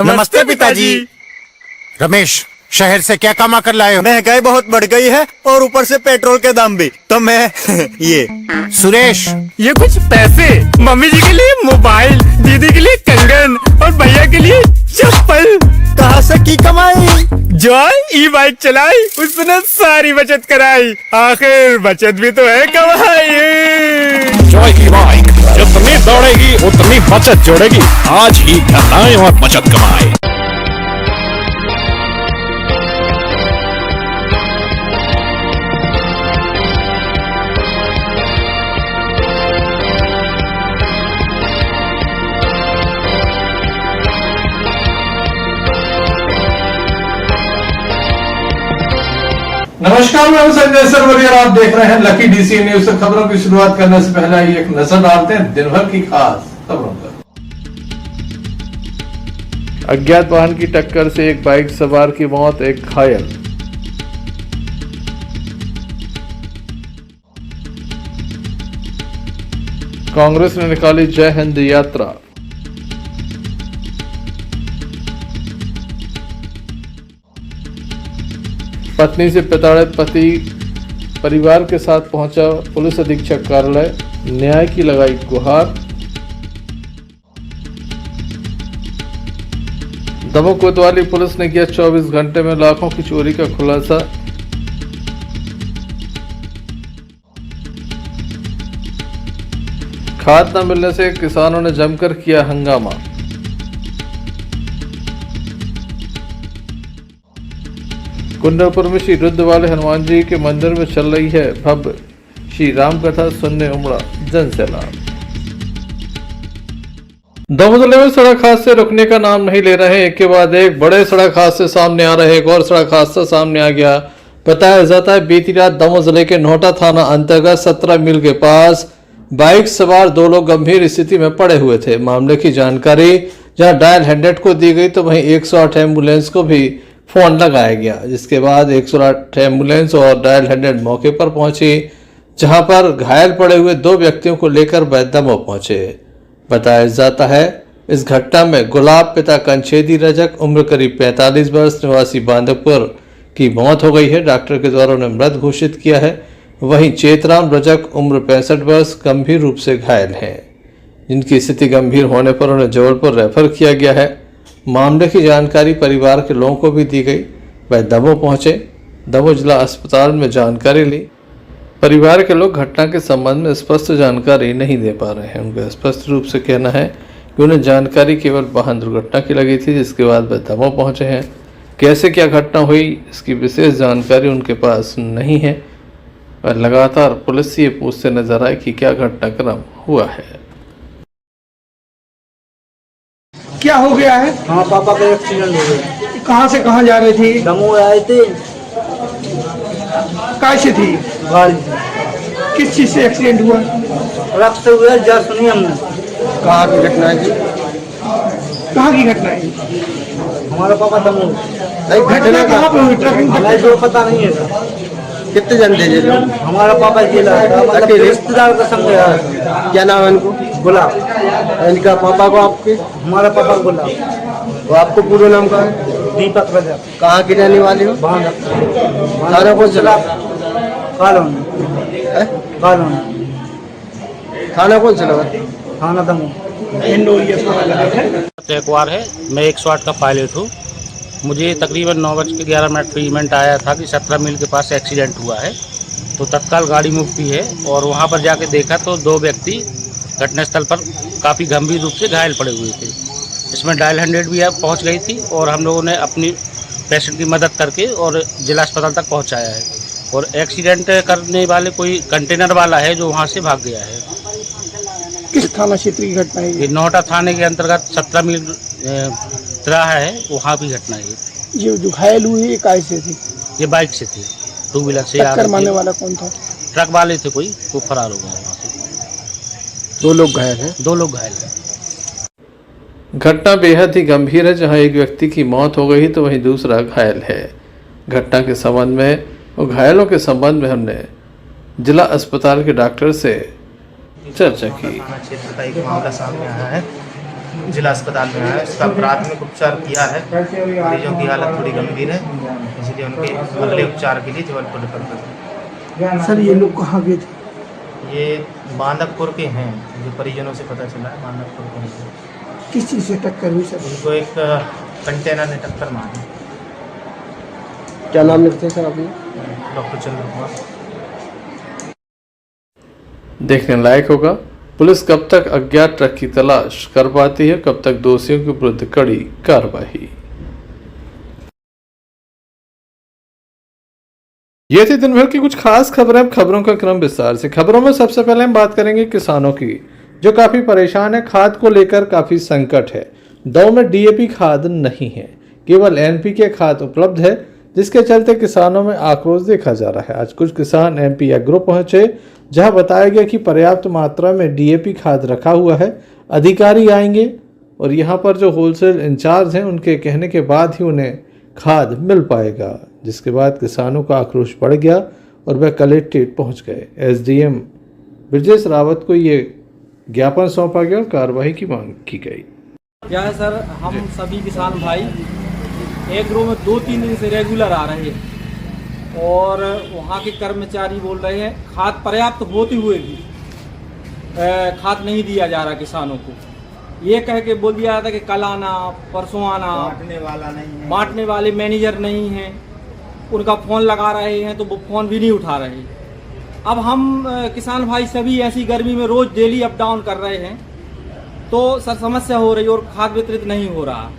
नमस्ते पिताजी। रमेश, शहर से क्या कमा कर लाए हो? महंगाई बहुत बढ़ गई है और ऊपर से पेट्रोल के दाम भी, तो मैं ये। सुरेश, ये कुछ पैसे मम्मी जी के लिए मोबाइल, दीदी के लिए कंगन और भैया के लिए चप्पल। कहाँ से की कमाई? जो ई बाइक चलाई उसने सारी बचत कराई, आखिर बचत भी तो है कमाई। जॉय की बाइक जितनी दौड़ेगी उतनी बचत जोड़ेगी। आज ही घर आए और बचत कमाए। नमस्कार, मैं हूं संजय सरवरिया। आप देख रहे हैं लकी डीसी न्यूज। खबरों की शुरुआत करने से पहले ही एक नजर डालते हैं दिन भर की खास खबरों पर। अज्ञात वाहन की टक्कर से एक बाइक सवार की मौत, एक घायल। कांग्रेस ने निकाली जय हिंद यात्रा। पत्नी से प्रताड़ित पति परिवार के साथ पहुंचा पुलिस अधीक्षक कार्यालय, न्याय की लगाई गुहार। दमोह कोतवाली पुलिस ने किया 24 घंटे में लाखों की चोरी का खुलासा। खाद न मिलने से किसानों ने जमकर किया हंगामा। कुंडलपुर में श्री रुद्र वाले हनुमान जी के मंदिर में चल रही है भव्य श्री राम कथा, सुनने उमड़ा जन सैलाब। दमोह जिले में सड़क हादसे रुकने का नाम नहीं ले रहे। एक के बाद एक बड़े सड़क हादसे सामने आ रहे। एक और सड़क हादसा सामने आ गया। बताया जाता है बीती रात दमोह जिले के नोहटा थाना अंतर्गत 17 मील के पास बाइक सवार 2 लोग गंभीर स्थिति में पड़े हुए थे। मामले की जानकारी जहां डायल 100 को दी गई तो वहीं 108 एम्बुलेंस को भी फोन लगाया गया, जिसके बाद 108 एम्बुलेंस और डायल 100 मौके पर पहुंची, जहां पर घायल पड़े हुए 2 व्यक्तियों को लेकर दमोह पहुंचे। बताया जाता है इस घटना में गुलाब पिता कंछेदी रजक उम्र करीब 45 वर्ष निवासी बांदकपुर की मौत हो गई है। डॉक्टर के द्वारा उन्हें मृत घोषित किया है। वहीं चेतराम रजक उम्र 65 वर्ष गंभीर रूप से घायल हैं, जिनकी स्थिति गंभीर होने पर उन्हें जबलपुर रेफर किया गया है। मामले की जानकारी परिवार के लोगों को भी दी गई। वह दमोह पहुंचे। दमोह जिला अस्पताल में जानकारी ली। परिवार के लोग घटना के संबंध में स्पष्ट जानकारी नहीं दे पा रहे हैं। उनका स्पष्ट रूप से कहना है कि उन्हें जानकारी केवल वाहन दुर्घटना की लगी थी, जिसके बाद वह दमोह पहुंचे हैं। कैसे क्या घटना हुई इसकी विशेष जानकारी उनके पास नहीं है। वह लगातार पुलिस से ये पूछते नजर आए कि क्या घटनाक्रम हुआ है। क्या हो गया है? हाँ, पापा का एक्सीडेंट हो गया। कहाँ से कहाँ जा रहे थे? दमोह आए थे। कैसे थी गाड़ी किस चीज से एक्सीडेंट हुआ? रखते हुए जा सुनी हमने। कहाँ की घटना है? कहाँ की घटना है? हमारा पापा दमोह। घटना कहाँ पे हुई? हमें जो पता नहीं है सर। कितने जन थे ये लोग? हमारा पापा जिला मतलब रिश्तेदार का संग गया। क्या नाम है इनको? गुलाब। इनका पापा को आपके? हमारा पापा गुलाब। वो आपको पूरा नाम का है? दीपक रजक। कहाँ की रहने वाली हो? थाना कौन चला? कॉलोनी। थाना कौन चला? थाना दमोह। तयकवार है। मैं 108 का पायलट हूँ। मुझे तकरीबन 9:11 पे इवेंट आया था कि 17 मील के पास एक्सीडेंट हुआ है, तो तत्काल गाड़ी मूव की है और वहाँ पर जाके देखा तो 2 व्यक्ति घटनास्थल पर काफ़ी गंभीर रूप से घायल पड़े हुए थे। इसमें डायल 100 भी पहुँच गई थी और हम लोगों ने अपनी पेशेंट की मदद करके और जिला अस्पताल तक पहुँचाया है। और एक्सीडेंट करने वाले कोई कंटेनर वाला है जो वहाँ से भाग गया है। किस थाना क्षेत्र की घटना है? ये नोहटा थाने के अंतर्गत 17 मील तिराहा है, वहाँ भी घटना है। ये जो घायल हुए ये कैसे थी? ये बाइक से थे, 2 व्हीलर से। टक्कर मारने वाला कौन था? ट्रक वाले थे कोई, वो फरार हो गया वहाँ से। 2 लोग घायल हैं। 2 लोग घायल हैं। घटना बेहद ही गंभीर है, जहां एक व्यक्ति की मौत हो गई तो वहीं दूसरा घायल है। घटना के संबंध में और घायलों के संबंध में हमने जिला अस्पताल के डॉक्टर से चर्चा की। थाना क्षेत्र का एक मामला सामने आया है जिला अस्पताल में आया है। उसका प्राथमिक उपचार किया है। मरीजों की हालत थोड़ी गंभीर है, इसलिए उनके अगले उपचार के लिए जबलपुर रेफर कर दिया। सर ये लोग कहाँ गए थे? ये बांदकपुर के हैं, जो परिजनों से पता चला है बांदकपुर के हैं। किस चीज़ से टक्कर हुई सर? उनको एक कंटेनर ने टक्कर मारी। क्या नाम लिखते हैं सर आपने? डॉक्टर चंद्र कुमार। देखने लायक होगा पुलिस कब तक अज्ञात ट्रक की तलाश कर पाती है, कब तक दोषियों के विरुद्ध कड़ी कार्रवाई। ये थी दिन भर की कुछ खास खबरें। अब खबरों का क्रम विस्तार से। खबरों में सबसे पहले हम बात करेंगे किसानों की, जो काफी परेशान है। खाद को लेकर काफी संकट है। दो में डीएपी खाद नहीं है, केवल एनपीके खाद उपलब्ध है, जिसके चलते किसानों में आक्रोश देखा जा रहा है। आज कुछ किसान एमपी एग्रो पहुंचे, जहां बताया गया कि पर्याप्त मात्रा में डीएपी खाद रखा हुआ है। अधिकारी आएंगे और यहां पर जो होलसेल इंचार्ज हैं, उनके कहने के बाद ही उन्हें खाद मिल पाएगा, जिसके बाद किसानों का आक्रोश बढ़ गया और वह कलेक्ट्रेट पहुंच गए। एसडीएम ब्रजेश रावत को ये ज्ञापन सौंपा गया और कार्रवाई की मांग की गई। क्या है सर, हम सभी किसान भाई एग्रो में 2-3 दिन से रेगुलर आ रहे हैं और वहाँ के कर्मचारी बोल रहे हैं खाद पर्याप्त होते हुए भी खाद नहीं दिया जा रहा किसानों को। ये कह के बोल दिया था कि कल आना, परसों आना। बांटने वाले मैनेजर नहीं हैं, उनका फ़ोन लगा रहे हैं तो वो फ़ोन भी नहीं उठा रहे। अब हम किसान भाई सभी ऐसी गर्मी में रोज़ डेली अप डाउन कर रहे हैं, तो सर समस्या हो रही है और खाद वितरित नहीं हो रहा।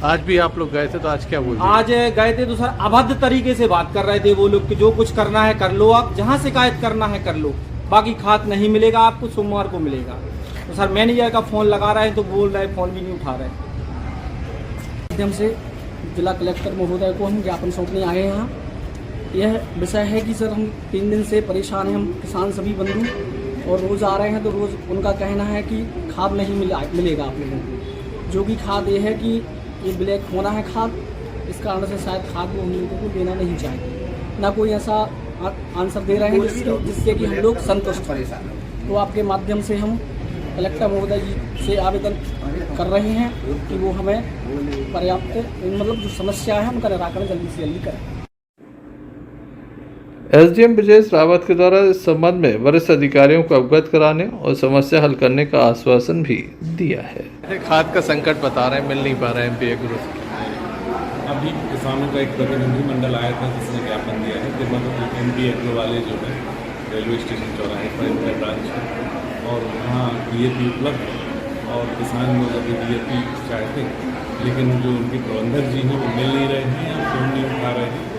आज भी आप लोग गए थे, तो आज क्या बोल रहे? आज गए थे तो सर अभद्र तरीके से बात कर रहे थे वो लोग कि जो कुछ करना है कर लो, आप जहां शिकायत करना है कर लो, बाकी खाद नहीं मिलेगा आपको, सोमवार को मिलेगा। तो सर मैनेजर का फ़ोन लगा रहे हैं तो बोल रहे फ़ोन भी नहीं उठा रहे। माध्यम से जिला कलेक्टर महोदय को हम ज्ञापन सौंपने आए हैं यहाँ। यह विषय है कि सर हम 3 दिन से परेशान हैं, हम किसान सभी बंधु, और रोज़ आ रहे हैं तो रोज़ उनका कहना है कि खाद नहीं मिलेगा आप लोगों को। जो कि खाद ये है कि ये ब्लैक होना है खाद, इस कारण से शायद खाद वो हम लोगों को देना नहीं चाहिए। ना कोई ऐसा आंसर दे रहे हैं जिससे कि हम लोग संतुष्ट हैं। तो आपके माध्यम से हम कलेक्टर महोदय जी से आवेदन कर रहे हैं कि वो हमें पर्याप्त मतलब जो समस्या है उनका निराकरण जल्दी से जल्दी करें। एसडीएम ब्रजेश रावत के द्वारा इस संबंध में वरिष्ठ अधिकारियों को अवगत कराने और समस्या हल करने का आश्वासन भी दिया है। खाद का संकट बता रहे हैं, मिल नहीं पा रहा है एमपी एग्रो से। अभी किसानों का एक प्रतिनिधि मंडल आया था जिसने ज्ञापन दिया है कि एमपी एग्रो वाले जो है रेलवे स्टेशन चौराहे पर इनका ब्रांच है और वहाँ डीएपी उपलब्ध है और किसान लोग अभी डीएपी चाहते हैं, लेकिन जो उनके प्रबंधक जी हैं वो मिल नहीं रहे हैं, फ़ोन नहीं उठा रहे हैं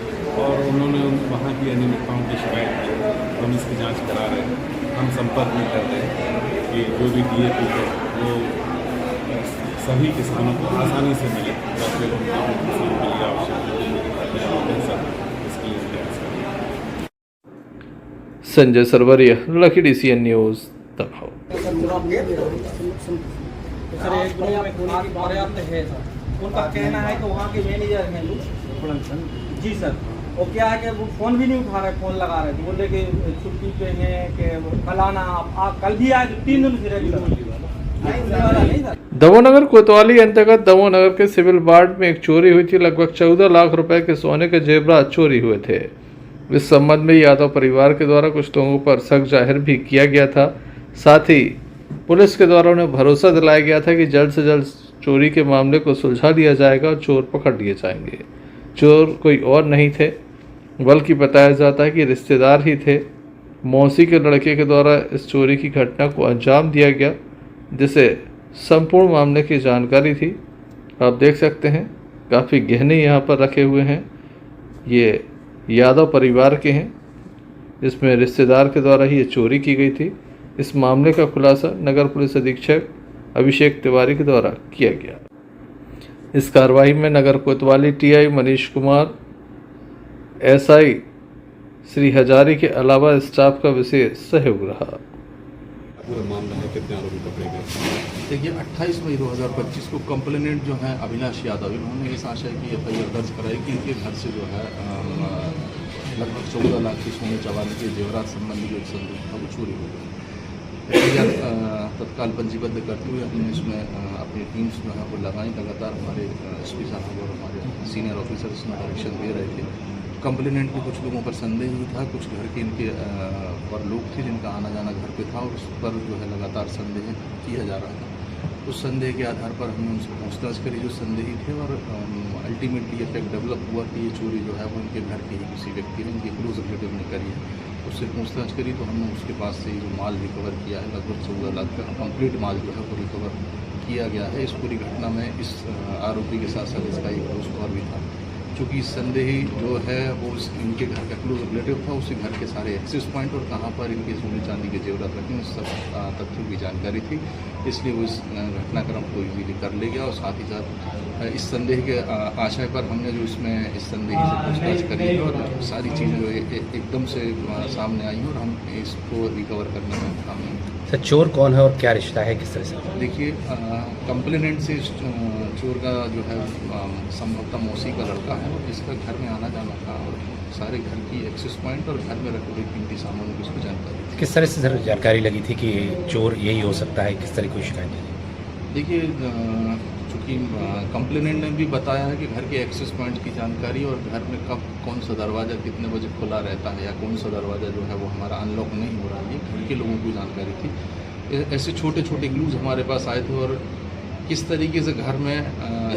और उन्होंने वहाँ की अनियमितताओं की शिकायत की। हम इसकी जांच करा रहे हैं, हम संपर्क में कर रहे हैं कि जो भी डीएपी है वो सभी किसानों को आसानी से मिले या फिर किसान के लिए आवश्यक इसके लिए प्रयास करें। Sanjay Sarwaria, Lucky DCN News, दबाव। पर्याप्त है सर, उनका कहना है कि वहाँ के मैनेजर हैं जी सर, वो क्या है कि वो फ़ोन भी नहीं उठा रहे, फ़ोन लगा रहे थे, बोले कि छुट्टी पे हैं कि कल आना। आप कल भी आए तो 3 दिन से रेगुलर। दमोह नगर कोतवाली अंतर्गत दमोह नगर के सिविल वार्ड में एक चोरी हुई थी। लगभग 14 लाख रुपए के सोने के जेवरात चोरी हुए थे। इस संबंध में यादव परिवार के द्वारा कुछ लोगों पर शक जाहिर भी किया गया था। साथ ही पुलिस के द्वारा उन्हें भरोसा दिलाया गया था कि जल्द से जल्द चोरी के मामले को सुलझा दिया जाएगा और चोर पकड़ लिए जाएंगे। चोर कोई और नहीं थे, बल्कि बताया जाता है कि रिश्तेदार ही थे। मौसी के लड़के के द्वारा इस चोरी की घटना को अंजाम दिया गया, जिसे संपूर्ण मामले की जानकारी थी। आप देख सकते हैं काफ़ी गहने यहाँ पर रखे हुए हैं। ये यादव परिवार के हैं, जिसमें रिश्तेदार के द्वारा ही ये चोरी की गई थी। इस मामले का खुलासा नगर पुलिस अधीक्षक अभिषेक तिवारी के द्वारा किया गया। इस कार्रवाई में नगर कोतवाली टीआई मनीष कुमार, एसआई श्री हजारी के अलावा स्टाफ का विशेष सहयोग रहा। पूरा मामला है, कितने आरोपी पकड़े गए? देखिए 28 मई 2025 को कंप्लेनेंट जो है अविनाश यादव, इन्होंने इस आशय की एफआईआर दर्ज कराई कि इनके घर से जो है लगभग 14 लाख की सोने चवाने के जेवरात संबंधी जो एक संदूक था वो चोरी हो गई। FIR तत्काल पंजीबद्ध करते हुए हमने इसमें अपनी टीम्स जो है वो लगाई। लगातार हमारे SP साहब और हमारे सीनियर ऑफिसर्स इसमें डायरेक्शन दे रहे थे। कंप्लेनेंट को कुछ लोगों पर संदेह भी था, कुछ घर के इनके पर लोग थे जिनका आना जाना घर पे था और उस पर जो है लगातार संदेह किया जा रहा था। उस संदेह के आधार पर हमने उनसे पूछताछ करी जो संदेही थे और अल्टीमेटली ये फैक्ट डेवलप हुआ कि ये चोरी जो है वो इनके घर के ही किसी व्यक्ति ने, इनके क्लोज रिलेटिव ने करी है। उससे पूछताछ करी तो हमने उसके पास से जो माल रिकवर किया है लगभग 14 लाख का कंप्लीट माल जो है वो रिकवर किया गया है। इस पूरी घटना में इस आरोपी के साथ साथ इसका एक दोस्त और भी था। चूँकि संदेही जो है वो इनके घर का क्लोज रिलेटिव था, उसी घर के सारे एक्सेस पॉइंट और कहाँ पर इनके सोने चांदी के जेवरात रखे उस सब तथ्यों की जानकारी थी, इसलिए वो इस घटनाक्रम को इजीली कर ले गया। और साथ ही साथ इस संदेह के आशय पर हमने जो इसमें इस संदेही से पूछताछ करी और सारी चीज़ें जो एकदम से सामने आई और हम इसको रिकवर करने में कामयाब। सर चोर कौन है और क्या रिश्ता है, किस तरह से? देखिए कंप्लेनेंट से चोर का जो है संभवतः मौसी का लड़का है और इसका घर में आना जाना था और सारे घर की एक्सेस पॉइंट और घर में रखे हुए कीमती सामान की उसको जानकारी। किस तरह से सर जानकारी लगी थी कि चोर यही हो सकता है, किस तरह की शिकायत है? देखिए चूँकि कंप्लेनेंट ने भी बताया है कि घर के एक्सेस पॉइंट की जानकारी और घर में कब कौन सा दरवाज़ा कितने बजे खुला रहता है या कौन सा दरवाज़ा जो है वो हमारा अनलॉक नहीं हो रहा है, ये घर के लोगों को जानकारी थी। ऐसे छोटे छोटे क्लूज हमारे पास आए थे और किस तरीके से घर में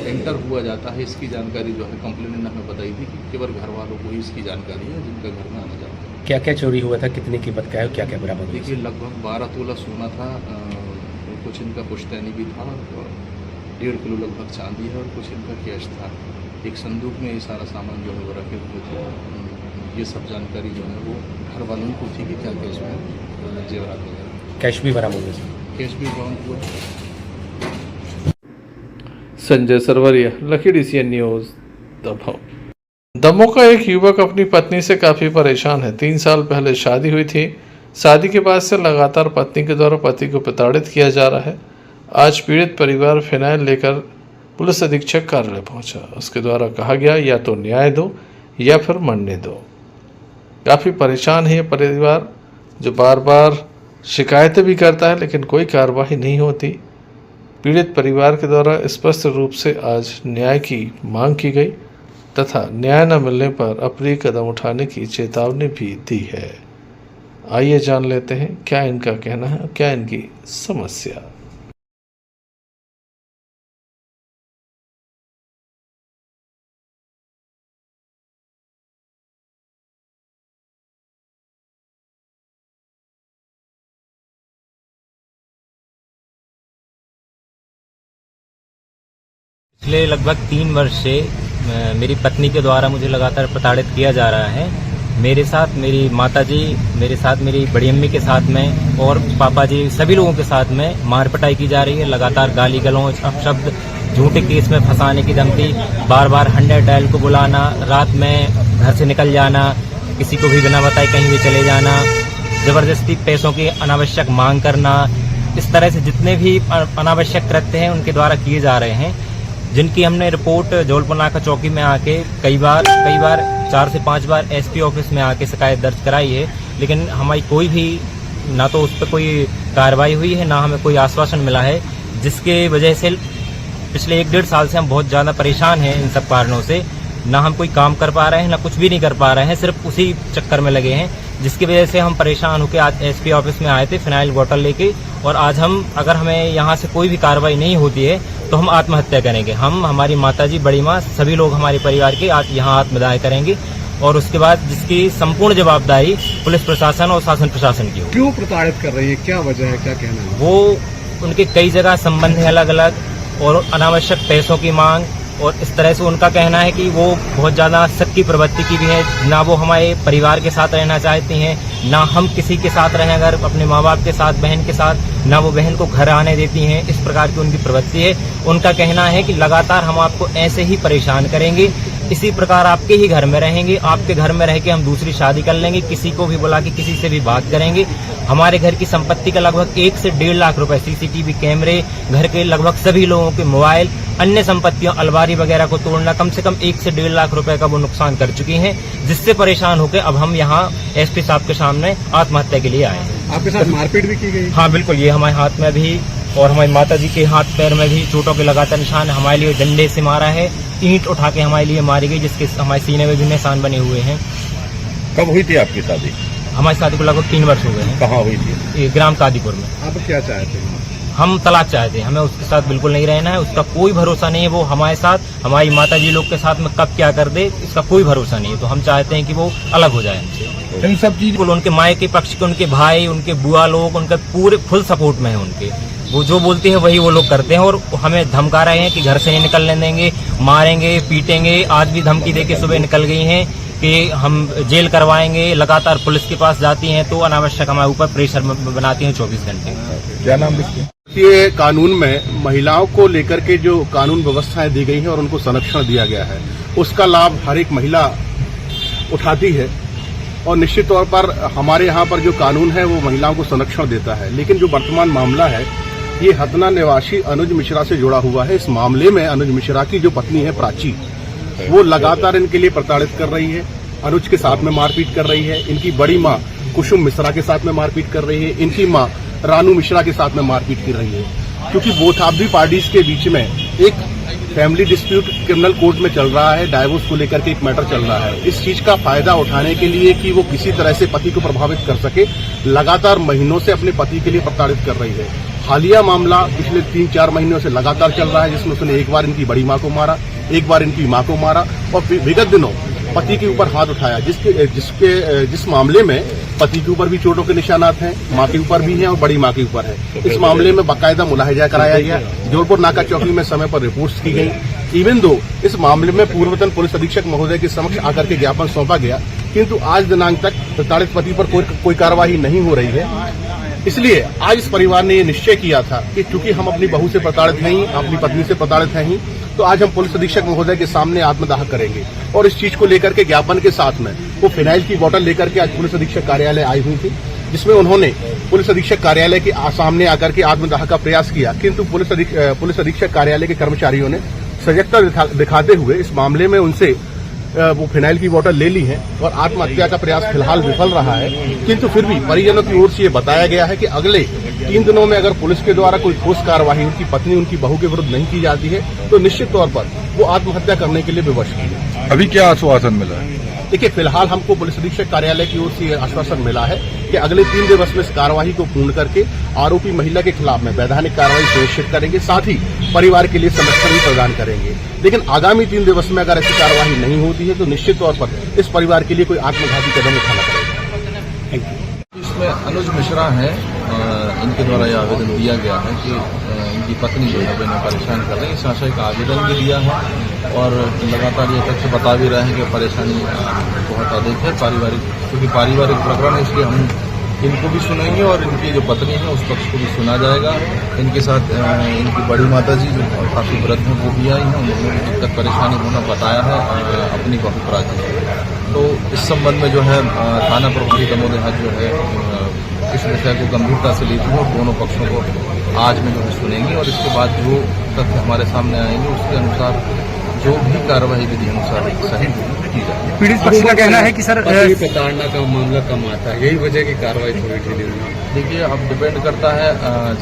एंटर हुआ जाता है इसकी जानकारी जो है कंप्लेनेंट ने हमें बताई थी कि केवल घर वालों को ही इसकी जानकारी है जिनका घर में आना जाता है। क्या क्या चोरी हुआ था, कितनी कीमत का है, क्या क्या बरामद? देखिए लगभग 12 तोला सोना था, कुछ इनका पुश्तैनी भी था और 1.5 किलो लगभग चांदी है और कुछ इनका कैश था। एक संदूक में ये सारा सामान जो है वो रखे हुए थे। ये सब जानकारी जो है वो घर वालों को थी कि क्या क्या इसमें जेवरात वगैरह। कैश भी बरामद हुआ? कैश भी बरामद हुआ। Sanjay Sarwaria, Lucky DCN News, Damoh. Damoh का एक युवक अपनी पत्नी से काफ़ी परेशान है। 3 साल पहले शादी हुई थी। शादी के बाद से लगातार पत्नी के द्वारा पति को प्रताड़ित किया जा रहा है। आज पीड़ित परिवार फिनाइल लेकर पुलिस अधीक्षक कार्यालय पहुंचा। उसके द्वारा कहा गया या तो न्याय दो या फिर मरने दो। काफ़ी परेशान है ये परिवार जो बार बार शिकायतें भी करता है लेकिन कोई कार्रवाई नहीं होती। पीड़ित परिवार के द्वारा स्पष्ट रूप से आज न्याय की मांग की गई तथा न्याय न मिलने पर अप्रिय कदम उठाने की चेतावनी भी दी है। आइए जान लेते हैं क्या इनका कहना है, क्या इनकी समस्या। पिछले लगभग 3 वर्ष से मेरी पत्नी के द्वारा मुझे लगातार प्रताड़ित किया जा रहा है। मेरे साथ मेरी माताजी, मेरे साथ मेरी बड़ी अम्मी के साथ में और पापा जी, सभी लोगों के साथ में मार पिटाई की जा रही है। लगातार गाली गलौज, अपशब्द, झूठे केस में फंसाने की धमकी, बार बार 100 डायल को बुलाना, रात में घर से निकल जाना, किसी को भी बिना बताए कहीं भी चले जाना, जबरदस्ती पैसों की अनावश्यक मांग करना। इस तरह से जितने भी अनावश्यक कृत्य हैं उनके द्वारा किए जा रहे हैं, जिनकी हमने रिपोर्ट जौलपुर नाका चौकी में आके कई बार 4 से 5 बार SP ऑफिस में आके शिकायत दर्ज कराई है, लेकिन हमारी कोई भी ना तो उस पर कोई कार्रवाई हुई है ना हमें कोई आश्वासन मिला है, जिसके वजह से पिछले 1-1.5 साल से हम बहुत ज़्यादा परेशान हैं। इन सब कारणों से ना हम कोई काम कर पा रहे हैं ना कुछ भी नहीं कर पा रहे हैं, सिर्फ उसी चक्कर में लगे हैं, जिसकी वजह से हम परेशान होकर आज SP ऑफिस में आए थे फिनाइल बोतल लेके। और आज हम अगर हमें यहाँ से कोई भी कार्रवाई नहीं होती है तो हम आत्महत्या करेंगे। हम, हमारी माताजी, बड़ी माँ, सभी लोग हमारे परिवार के आज यहाँ आत्मदाह करेंगे और उसके बाद जिसकी संपूर्ण जवाबदारी पुलिस प्रशासन और शासन प्रशासन की हो। क्यों प्रताड़ित कर रही है, क्या वजह है, क्या कहना है? वो उनके कई जगह संबंध है अलग अलग और अनावश्यक पैसों की मांग, और इस तरह से उनका कहना है कि वो बहुत ज़्यादा शक की प्रवृत्ति की भी है। ना वो हमारे परिवार के साथ रहना चाहती हैं, ना हम किसी के साथ रहें, अगर अपने माँ बाप के साथ, बहन के साथ, ना वो बहन को घर आने देती हैं। इस प्रकार की उनकी प्रवृत्ति है। उनका कहना है कि लगातार हम आपको ऐसे ही परेशान करेंगे इसी प्रकार आपके ही घर में रहेंगे, आपके घर में रह के हम दूसरी शादी कर लेंगे, किसी को भी बुला के किसी से भी बात करेंगे। हमारे घर की संपत्ति का लगभग 1 से 1.5 लाख रुपए, सीसीटीवी कैमरे, घर के लगभग सभी लोगों के मोबाइल, अन्य संपत्तियों, अलमारी वगैरह को तोड़ना, कम से कम 1 से 1.5 लाख रुपए का वो नुकसान कर चुकी हैं, जिससे परेशान होकर अब हम यहाँ एसपी साहब के सामने आत्महत्या के लिए आए हैं। आपके साथ मारपीट भी की गई? हाँ बिल्कुल, ये हमारे हाथ में भी और हमारी माता जी के हाथ पैर में भी चोटों के लगातार निशान, हमारे लिए डंडे से मारा है, ईंट उठा के हमारे लिए मारी गई, जिसके हमारे सीने में भी निशान बने हुए हैं। कब हुई थी आपकी शादी? हमारी शादी को लगभग 3 वर्ष हो गए हैं। कहाँ हुई थी? ये ग्राम कादीपुर में। आप क्या चाहते हैं? हम तलाक चाहते हैं, हमें उसके साथ बिल्कुल नहीं रहना है, उसका कोई भरोसा नहीं है, वो हमारे साथ, हमारी माता जी लोग के साथ में कब क्या कर दे इसका कोई भरोसा नहीं है, तो हम चाहते हैं कि वो अलग हो जाए हमसे। इन सब चीज उनके माए के पक्ष के, उनके भाई, उनके बुआ लोग, उनके पूरे फुल सपोर्ट में है उनके, वो जो बोलते हैं वही वो लोग करते हैं और हमें धमका रहे हैं कि घर से नहीं निकलने देंगे, मारेंगे, पीटेंगे। आज भी धमकी देके सुबह निकल गई हैं कि हम जेल करवाएंगे, लगातार पुलिस के पास जाती हैं तो अनावश्यक हमारे ऊपर प्रेशर बनाती हैं 24 घंटे। क्या नाम लिखते? ये कानून में महिलाओं को लेकर के जो कानून व्यवस्थाएं दी गई हैं और उनको संरक्षण दिया गया है, उसका लाभ हर एक महिला उठाती है और निश्चित तौर पर हमारे यहाँ पर जो कानून है वो महिलाओं को संरक्षण देता है। लेकिन जो वर्तमान मामला है ये हतना निवासी अनुज मिश्रा से जुड़ा हुआ है। इस मामले में अनुज मिश्रा की जो पत्नी है प्राची, वो लगातार इनके लिए प्रताड़ित कर रही है, अनुज के साथ में मारपीट कर रही है, इनकी बड़ी माँ कुसुम मिश्रा के साथ में मारपीट कर रही है, इनकी माँ रानू मिश्रा के साथ में मारपीट कर रही है। क्योंकि बोथ ऑफ दी पार्टीज के बीच में एक फैमिली डिस्प्यूट क्रिमिनल कोर्ट में चल रहा है, डाइवोर्स को लेकर के एक मैटर चल रहा है। इस चीज का फायदा उठाने के लिए कि वो किसी तरह से पति को प्रभावित कर सके, लगातार महीनों से अपने पति के लिए प्रताड़ित कर रही है। हालिया मामला पिछले 3-4 महीनों से लगातार चल रहा है, जिसमें उसने एक बार इनकी बड़ी माँ को मारा, एक बार इनकी माँ को मारा और विगत दिनों पति के ऊपर हाथ उठाया, जिस मामले में पति के ऊपर भी चोटों के निशानात हैं, माँ के ऊपर भी हैं और बड़ी माँ के ऊपर है। इस मामले में बाकायदा मुलाहिजा कराया गया, जौनपुर नाका चौकी में समय पर रिपोर्ट्स की गई। इवन दो इस मामले में पूर्वतन पुलिस अधीक्षक महोदय के समक्ष आकर के ज्ञापन सौंपा गया, किंतु आज दिनांक तक प्रताड़ित पति पर कोई कार्रवाई नहीं हो रही है। इसलिए आज इस परिवार ने ये निश्चय किया था कि चूंकि हम अपनी बहू से प्रताड़ित हैं ही, अपनी पत्नी से प्रताड़ित हैं ही, तो आज हम पुलिस अधीक्षक महोदय के सामने आत्मदाह करेंगे। और इस चीज को लेकर के ज्ञापन के साथ में वो फिनाइल की बोतल लेकर के आज पुलिस अधीक्षक कार्यालय आई हुई थी, जिसमें उन्होंने पुलिस अधीक्षक कार्यालय के सामने आकर के आत्मदाह का प्रयास किया, किंतु पुलिस अधीक्षक कार्यालय के कर्मचारियों ने सजगता दिखाते हुए इस मामले में उनसे वो फिनाइल की बोतल ले ली है और आत्महत्या का प्रयास फिलहाल विफल रहा है। किंतु फिर भी परिजनों की ओर से ये बताया गया है कि अगले 3 दिनों में अगर पुलिस के द्वारा कोई ठोस कार्रवाई उनकी पत्नी, उनकी बहू के विरुद्ध नहीं की जाती है तो निश्चित तौर पर वो आत्महत्या करने के लिए विवश की है। अभी क्या आश्वासन मिला है? देखिए, फिलहाल हमको पुलिस अधीक्षक कार्यालय की ओर से आश्वासन मिला है कि अगले 3 दिवस में इस कार्रवाई को पूर्ण करके आरोपी महिला के खिलाफ में वैधानिक कार्रवाई सुनिश्चित करेंगे, साथ ही परिवार के लिए संरक्षण भी प्रदान करेंगे। लेकिन आगामी 3 दिवस में अगर ऐसी कार्रवाई नहीं होती है तो निश्चित तौर पर इस परिवार के लिए कोई आत्मघाती कदम उठाना पड़ेगा। Thank you. इसमें अनुज मिश्रा है, इनके द्वारा यह आवेदन दिया गया है कि इनकी पत्नी जो है इन्हें परेशान कर रही है। इस आशय का आवेदन भी दिया है और लगातार ये तथ्य बता भी रहे हैं कि परेशानी बहुत अधिक है पारिवारिक, क्योंकि पारिवारिक प्रकरण है, इसलिए हम इनको भी सुनेंगे और इनकी जो पत्नी है उस पक्ष को भी सुना जाएगा। इनके साथ इनकी बड़ी माता जी जो काफ़ी वृद्ध हैं वो भी आई हैं, उन्होंने भी दिक्कत परेशानी होना बताया है अपनी बहू प्राची। तो इस संबंध में जो है थाना प्रभारी दमोह जो है इस विषय को गंभीरता से लेती है और दोनों पक्षों को आज में जो है सुनेंगे और इसके बाद जो तथ्य हमारे सामने आएंगे उसके अनुसार जो भी कार्रवाई विधि अनुसार सही की जाए। पीड़ित पक्ष का कहना है कि सर प्रताड़ना का मामला कम आता है, यही वजह की कार्रवाई थोड़ी ढीली हुई। देखिए, अब डिपेंड करता है,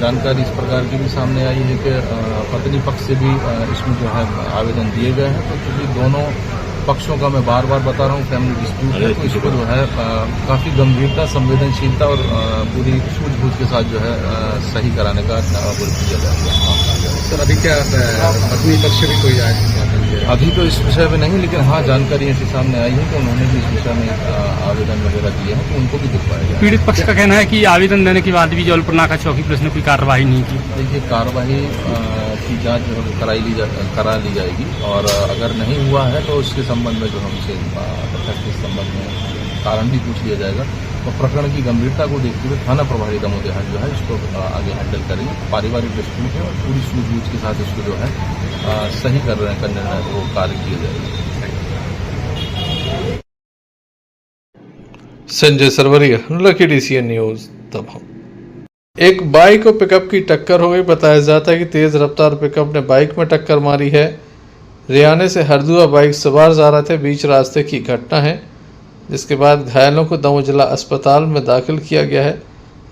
जानकारी इस प्रकार की भी सामने आई है कि पत्नी पक्ष से भी इसमें जो है आवेदन दिए गए हैं। तो चूंकि दोनों पक्षों का मैं बार बार बता रहा हूँ फैमिली डिस्प्यूट है, तो इसको जो है काफ़ी गंभीरता, संवेदनशीलता और पूरी सूझबूझ के साथ जो है सही कराने का प्रयास किया जाएगा। सर अभी क्या पत्नी पक्ष से भी कोई आए? अभी तो इस विषय में नहीं, लेकिन हाँ जानकारी ऐसी सामने आई है कि उन्होंने भी इस विषय में आवेदन वगैरह दिए हैं तो उनको भी दिखवाया जाए। पीड़ित पक्ष का कहना है कि आवेदन देने के बाद भी जौनपुर नाका चौकी पुलिस ने कोई कार्रवाई नहीं की। देखिए, कार्रवाई की जांच जो है करा ली जाएगी और अगर नहीं हुआ है तो उसके संबंध में जो हमसे प्रत्यक्ष इस संबंध में कारण भी पूछ लिया जाएगा। तो प्रकरण की गंभीरता को देखते हुए थाना प्रभारी दमोह जो है इसको आगे हैंडल करेंगे। पारिवारिक डिस्प्यूट है और पूरी सूझबूझ के साथ इसको जो है सही करने का वो कार्य किया जाएगा। Sanjay Sarwaria, Lucky DCN news Damoh. एक बाइक और पिकअप की टक्कर हो गई। बताया जाता है कि तेज रफ्तार पिकअप ने बाइक में टक्कर मारी है। रियाने से हरदुआ बाइक सवार जा रहे थे, बीच रास्ते की घटना है, जिसके बाद घायलों को दमोह जिला अस्पताल में दाखिल किया गया है,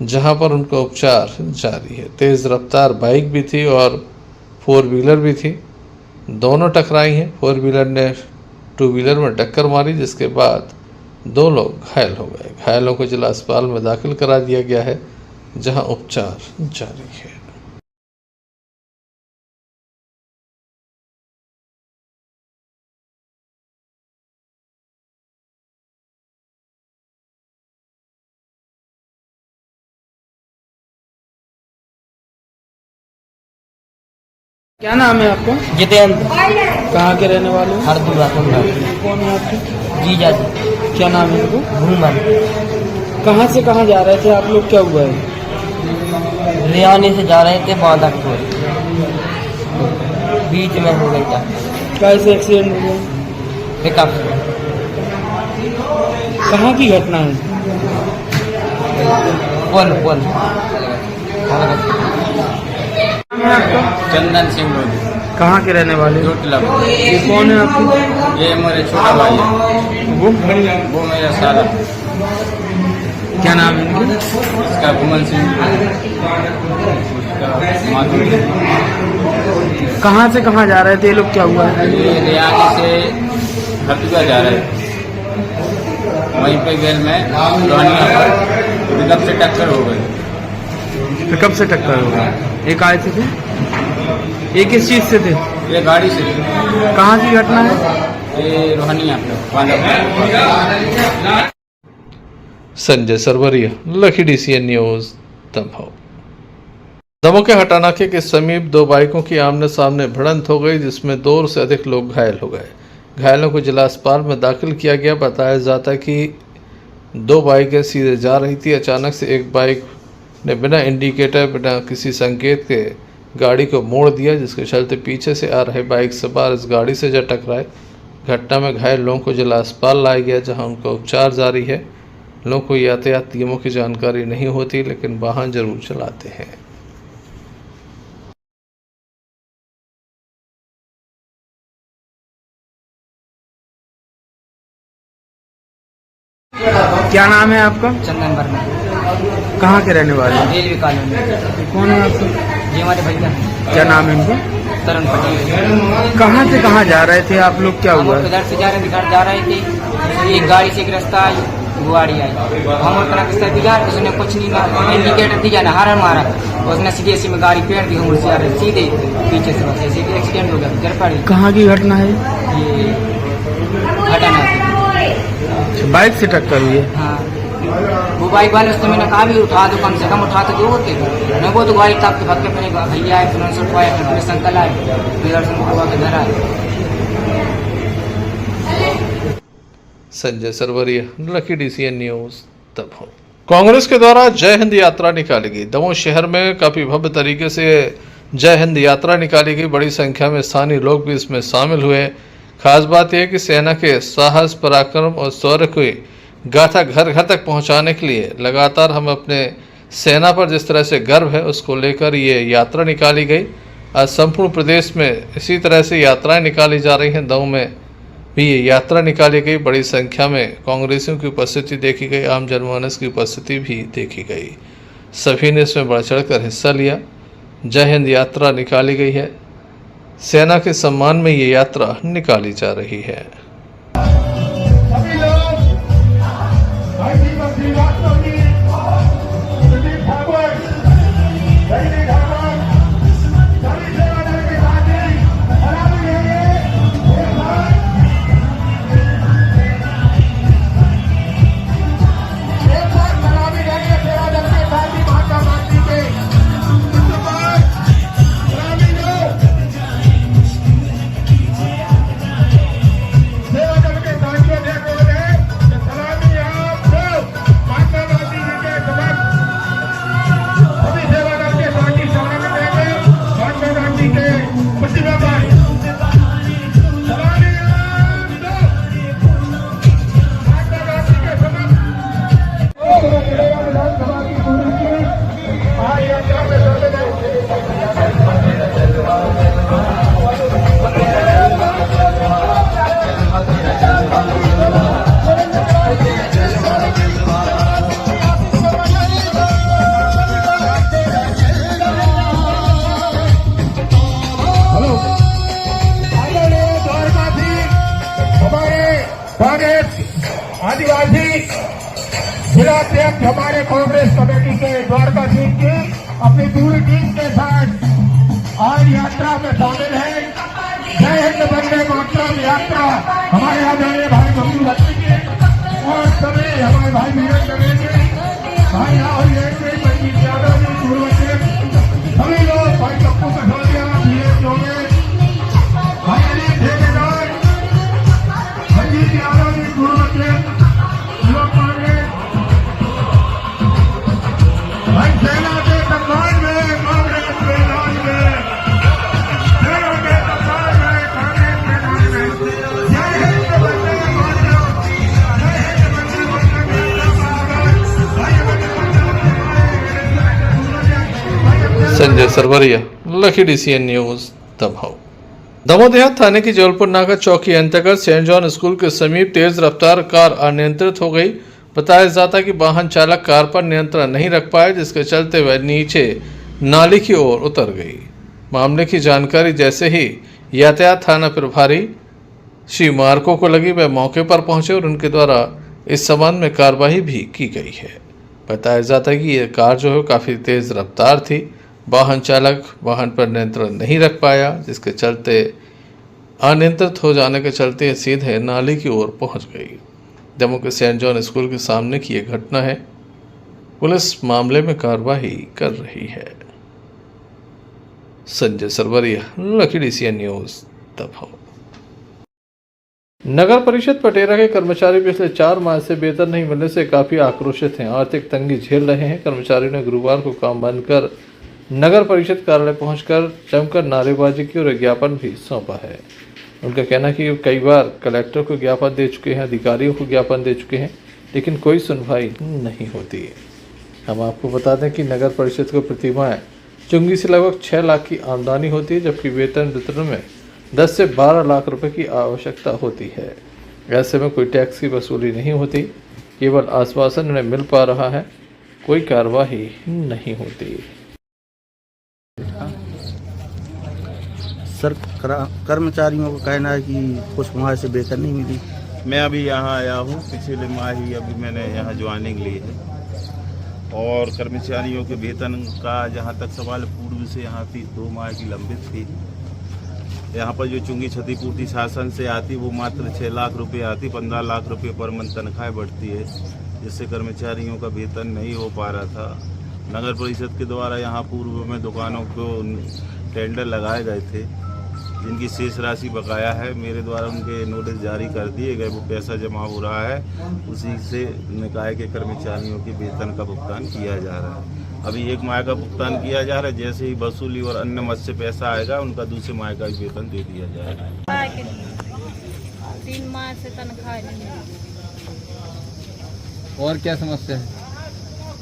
जहां पर उनका उपचार जारी है। तेज रफ्तार बाइक भी थी और 4 व्हीलर भी थी, दोनों टकराई हैं। 4 व्हीलर ने 2 व्हीलर में टक्कर मारी, जिसके बाद 2 लोग घायल हो गए। घायलों को जिला अस्पताल में दाखिल करा दिया गया है, जहां उपचार जारी है। क्या नाम है आपका? जितेंद्र। कहाँ के रहने वाले? हरदुआ। कौन है आपके? जीजा जी। क्या नाम है इनको? घूमन। कहाँ से कहाँ जा रहे थे आप लोग, क्या हुआ है? रियाने से जा रहे थे बांदकपुर, बीच में हो गई था। कैसे एक्सीडेंट हो गया? पिकअप। कहाँ की घटना है? पुल। चंदन सिंह लोधी। कहाँ के रहने वाले? ये कौन है आपके? ये मेरे छोटा भाई है। वो मेरा साला। क्या नाम है इनका? इसका घुमन सिंह, उसका माधुरी। कहाँ से कहाँ जा रहे थे ये लोग, क्या हुआ है? ये रियानी से हरदुआ जा रहे थे, वहीं पे गेल में लोहानिया पर पिकअप से टक्कर हो गई। पिकअप से टक्कर हो गई। एक आए थे? ये किस चीज से थे? ये गाड़ी से। कहाँ की घटना है? ये रोहनिया पे। Sanjay Sarwaria, Lucky DCN news Damoh. Damoh के हटानाके के समीप 2 बाइकों की आमने सामने भिड़ंत हो गई, जिसमें 2 से अधिक लोग घायल हो गए। घायलों को जिला अस्पताल में दाखिल किया गया। बताया जाता है कि 2 बाइकें सीधे जा रही थी। अचानक से एक बाइक ने बिना इंडिकेटर, बिना किसी संकेत के गाड़ी को मोड़ दिया, जिसके चलते पीछे से आ रहे बाइक सवार इस गाड़ी से जा टकराए। घटना में घायल लोगों को जिला अस्पताल लाया गया, जहां उनका उपचार जारी है। लोगों को यातायात नियमों की जानकारी नहीं होती, लेकिन वाहन जरूर चलाते हैं। क्या नाम है आपका? चंदन वर्मा। कहाँ के रहने वाले? Railway colony. कौन है आपका? ये हमारे भैया। क्या नाम है इनका? तरुण पटेल। कहाँ से कहाँ जा रहे थे आप लोग, क्या हुआ? हम इधर से जा रहे थे, घर जा रहे थे। एक गाड़ी से एक रास्ता आई, वो गाड़ी आई, हम अपना रास्ता दिया, उसने कुछ नहीं मारा, इंडिकेटर दिया ना, हारन मारा, उसने सीधे से में गाड़ी पेड़ दी, हम जा रहे सीधे पीछे से, बस ऐसे एक्सीडेंट हो गया, गिर पड़ी। कहाँ की घटना है? ये घटना बाइक से टक्कर हुई है? हाँ, वो बाइक वाले उसने मैंने कहा भी उठा दो, कम से कम उठा तो दो होते। मैं वो तो गाड़ी तक भग के अपने भैया आए, फिर उनसे उठवाया, फिर पुलिस अंकल आए, फिर दर्शन करवा के घर आए। Sanjay Sarwaria, Lucky DCN news Damoh. Congress के द्वारा जय हिंद यात्रा निकाली गई। दमोह शहर में काफी भव्य तरीके से जय हिंद यात्रा निकाली गई। बड़ी संख्या में स्थानीय लोग भी इसमें शामिल हुए। खास बात यह कि सेना के साहस, पराक्रम और शौर्य को गाथा घर घर तक पहुंचाने के लिए लगातार हम अपने सेना पर जिस तरह से गर्व है, उसको लेकर ये यात्रा निकाली गई। आज संपूर्ण प्रदेश में इसी तरह से यात्राएं निकाली जा रही हैं। दमोह में भी ये यात्रा निकाली गई। बड़ी संख्या में कांग्रेसियों की उपस्थिति देखी गई, आम जनमानस की उपस्थिति भी देखी गई। सभी ने इसमें बढ़ चढ़कर हिस्सा लिया। जय हिंद यात्रा निकाली गई है। सेना के सम्मान में ये यात्रा निकाली जा रही है। कांग्रेस आदिवासी जिला अध्यक्ष हमारे कांग्रेस कमेटी के द्वारका सिंह जी अपनी पूरी टीम के साथ आज यात्रा में शामिल है। जय हिंद वंदे मातरम यात्रा हमारे आदरणीय भाई बबलू भट्टी जी और सभी हमारे भाई वीरेंद्र दवे जी, भाई राहुल जी, मनजीत यादव जी, पूर्व सभी लोग, भाई पप्पू कठोरिया, धीरेज जोगे, भाई अनिल ठेकेदार, मनजीत यादव जी, पूर्व युवक कांग्रेस, भाई सेना के कमान में कांग्रेस मैदान में, सेना के कमान में कांग्रेस मैदान में, जय हिंद वंदे मातरम, जय हिंद वंदे मातरम। Sanjay Sarwaria, Lucky DCN news, Damoh. Damoh थाने की जबलपुर नाका चौकी अंतर्गत सेंट जॉन स्कूल के समीप तेज रफ्तार कार अनियंत्रित हो गई। बताया जाता कि वाहन चालक कार पर नियंत्रण नहीं रख पाए, जिसके चलते वह नीचे नाली की ओर उतर गई। मामले की जानकारी जैसे ही यातायात थाना प्रभारी श्री मार्को को लगी, वह मौके पर पहुंचे और उनके द्वारा इस संबंध में कार्रवाई भी की गई है। बताया जाता है कि यह कार जो है काफ़ी तेज रफ्तार थी। वाहन चालक वाहन पर नियंत्रण नहीं रख पाया, जिसके चलते अनियंत्रित हो जाने के चलते सीधे नाली की ओर पहुंच गई। दमोह के सेंट जॉन स्कूल के सामने की यह घटना है। पुलिस मामले में कार्रवाई कर रही है। Sanjay Sarwaria, Lucky DCN news, Damoh. नगर परिषद पटेरा के कर्मचारी पिछले 4 माह से वेतन नहीं मिलने से काफी आक्रोशित हैं। आर्थिक तंगी झेल रहे हैं। कर्मचारियों ने गुरुवार को काम बंद कर नगर परिषद कार्यालय पहुंचकर जमकर नारेबाजी की और ज्ञापन भी सौंपा है। उनका कहना है कि कई बार कलेक्टर को ज्ञापन दे चुके हैं, अधिकारियों को ज्ञापन दे चुके हैं, लेकिन कोई सुनवाई नहीं होती है। हम आपको बता दें कि नगर परिषद को प्रतिमाह चुंगी से लगभग 6 लाख की आमदनी होती है, जबकि वेतन वितरण में 10 से 12 लाख रुपए की आवश्यकता होती है। ऐसे में कोई टैक्स की वसूली नहीं होती, केवल आश्वासन उन्हें मिल पा रहा है, कोई कार्रवाई नहीं होती। सर, कर्मचारियों का कहना है कि कुछ माह से वेतन नहीं मिली। मैं अभी यहाँ आया हूँ, पिछले माह ही अभी मैंने यहाँ ज्वाइनिंग ली है और कर्मचारियों के वेतन का जहाँ तक सवाल पूर्व से यहाँ थी 2 माह की लंबित थी। यहाँ पर जो चुंगी क्षतिपूर्ति शासन से आती वो मात्र 6 लाख रुपए आती, 15 लाख रुपए पर मंथ तनख्वाह बढ़ती है, जिससे कर्मचारियों का वेतन नहीं हो पा रहा था। नगर परिषद के द्वारा यहाँ पूर्व में दुकानों को टेंडर लगाए गए थे, जिनकी शेष राशि बकाया है। मेरे द्वारा उनके नोटिस जारी कर दिए गए, वो पैसा जमा हो रहा है, उसी से निकाय के कर्मचारियों के वेतन का भुगतान किया जा रहा है। अभी 1 माह का भुगतान किया जा रहा है, जैसे ही वसूली और अन्य मद से पैसा आएगा उनका दूसरे माह का भी वेतन दे दिया जाएगा। 3 माह से तनख्वाह नहीं है। और क्या समस्या है?